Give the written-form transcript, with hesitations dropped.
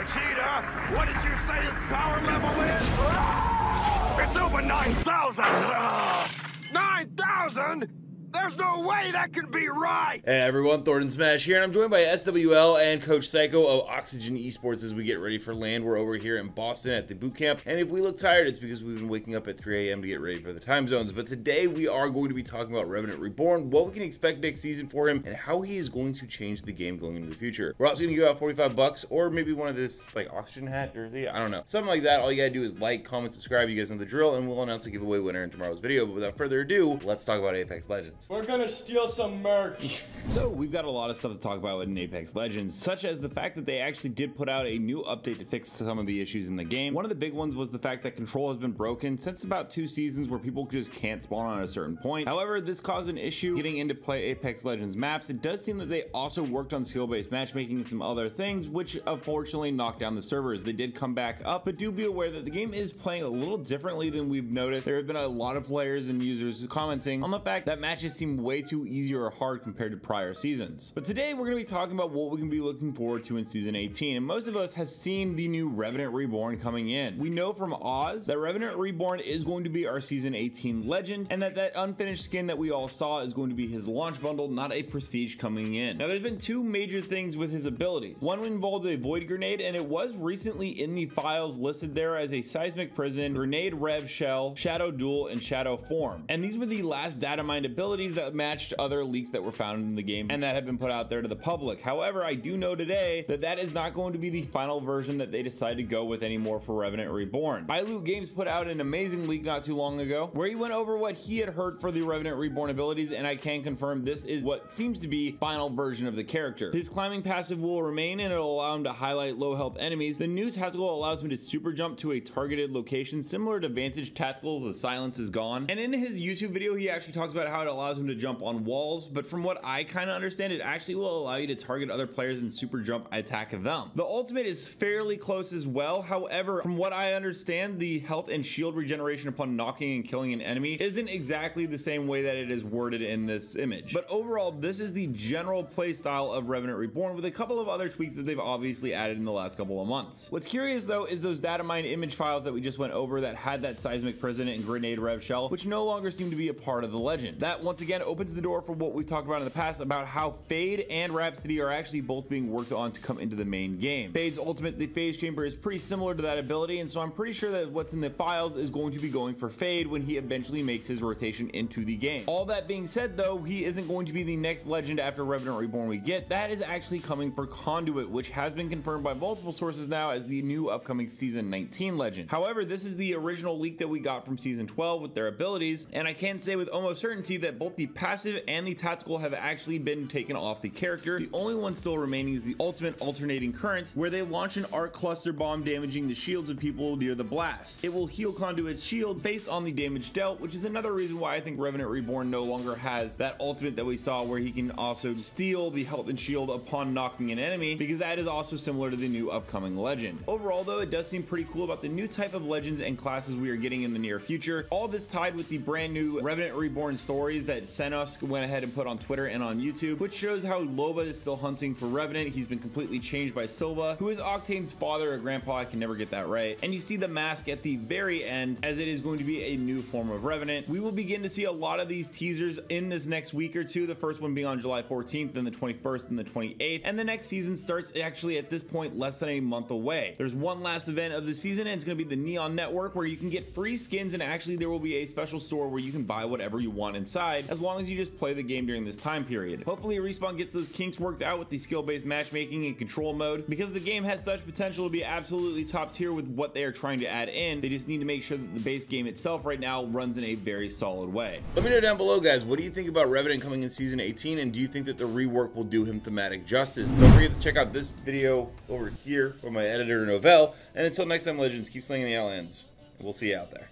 Vegeta, what did you say his power level is? It's over 9,000! 9,000?! There's no way that can be right! Hey everyone, Thordan Smash here, and I'm joined by SWL and Coach Psycho of Oxygen Esports as we get ready for land. We're over here in Boston at the boot camp, and if we look tired, it's because we've been waking up at 3 a.m. to get ready for the time zones. But today we are going to be talking about Revenant Reborn, what we can expect next season for him, and how he is going to change the game going into the future. We're also going to give out 45 bucks, or maybe one of this like Oxygen hat jersey, I don't know, something like that. All you gotta do is like, comment, subscribe. You guys know the drill, and we'll announce a giveaway winner in tomorrow's video. But without further ado, let's talk about Apex Legends. We're gonna steal some merch. So we've got a lot of stuff to talk about in Apex Legends, such as the fact that they actually did put out a new update to fix some of the issues in the game. One of the big ones was the fact that control has been broken since about 2 seasons where people just can't spawn on a certain point. However, this caused an issue getting into play Apex Legends maps. It does seem that they also worked on skill-based matchmaking and some other things, which unfortunately knocked down the servers. They did come back up, but do be aware that the game is playing a little differently than we've noticed. There have been a lot of players and users commenting on the fact that matches seem way too easy or hard compared to prior seasons. But today we're going to be talking about what we can be looking forward to in season 18, and most of us have seen the new Revenant Reborn coming in. We know from Oz that Revenant Reborn is going to be our season 18 legend, and that unfinished skin that we all saw is going to be his launch bundle, not a prestige coming in. Now there's been 2 major things with his abilities. One involved a void grenade, and it was recently in the files listed there as a seismic prison, grenade rev shell, shadow duel, and shadow form. And these were the last data mined abilities that matched other leaks that were found in the game and that have been put out there to the public. However, I do know today that that is not going to be the final version that they decide to go with anymore for Revenant Reborn. iLoot Games put out an amazing leak not too long ago where he went over what he had heard for the Revenant Reborn abilities, and I can confirm this is what seems to be final version of the character. His climbing passive will remain, and it'll allow him to highlight low health enemies. The new tactical allows him to super jump to a targeted location similar to Vantage Tacticals. The silence is gone, and in his YouTube video he actually talks about how it allows him to jump on walls, but from what I kind of understand, it actually will allow you to target other players and super jump attack them. The ultimate is fairly close as well. However, from what I understand, the health and shield regeneration upon knocking and killing an enemy isn't exactly the same way that it is worded in this image. But overall, this is the general play style of Revenant Reborn with a couple of other tweaks that they've obviously added in the last couple of months. What's curious though is those data mine image files that we just went over that had that seismic prison and grenade rev shell, which no longer seem to be a part of the legend. That once again opens the door for what we've talked about in the past about how Fade and Rhapsody are actually both being worked on to come into the main game. Fade's ultimate, the phase chamber, is pretty similar to that ability, and so I'm pretty sure that what's in the files is going to be going for Fade when he eventually makes his rotation into the game. All that being said though, he isn't going to be the next legend after Revenant Reborn we get. That is actually coming for Conduit, which has been confirmed by multiple sources now as the new upcoming season 19 legend. However, this is the original leak that we got from season 12 with their abilities, and I can say with almost certainty that both the passive and the tactical have actually been taken off the character. The only one still remaining is the ultimate alternating current, where they launch an arc cluster bomb damaging the shields of people near the blast. It will heal Conduit's shields based on the damage dealt, which is another reason why I think Revenant Reborn no longer has that ultimate that we saw where he can also steal the health and shield upon knocking an enemy, because that is also similar to the new upcoming legend. Overall though, it does seem pretty cool about the new type of legends and classes we are getting in the near future. All this tied with the brand new Revenant Reborn stories that Senos went ahead and put on Twitter and on YouTube, which shows how Loba is still hunting for Revenant. He's been completely changed by Silva, who is Octane's father or grandpa, I can never get that right. And you see the mask at the very end, as it is going to be a new form of Revenant. We will begin to see a lot of these teasers in this next week or two, the first one being on July 14th, then the 21st and the 28th, and the next season starts actually at this point less than a month away. There's one last event of the season, and it's going to be the Neon Network, where you can get free skins, and actually there will be a special store where you can buy whatever you want inside, as long as you just play the game during this time period. Hopefully Respawn gets those kinks worked out with the skill-based matchmaking and control mode, because the game has such potential to be absolutely top tier with what they are trying to add in. They just need to make sure that the base game itself right now runs in a very solid way. Let me know down below, guys, what do you think about Revenant coming in season 18, and do you think that the rework will do him thematic justice? Don't forget to check out this video over here from my editor Novell, and until next time, legends, keep slinging the outlands. We'll see you out there.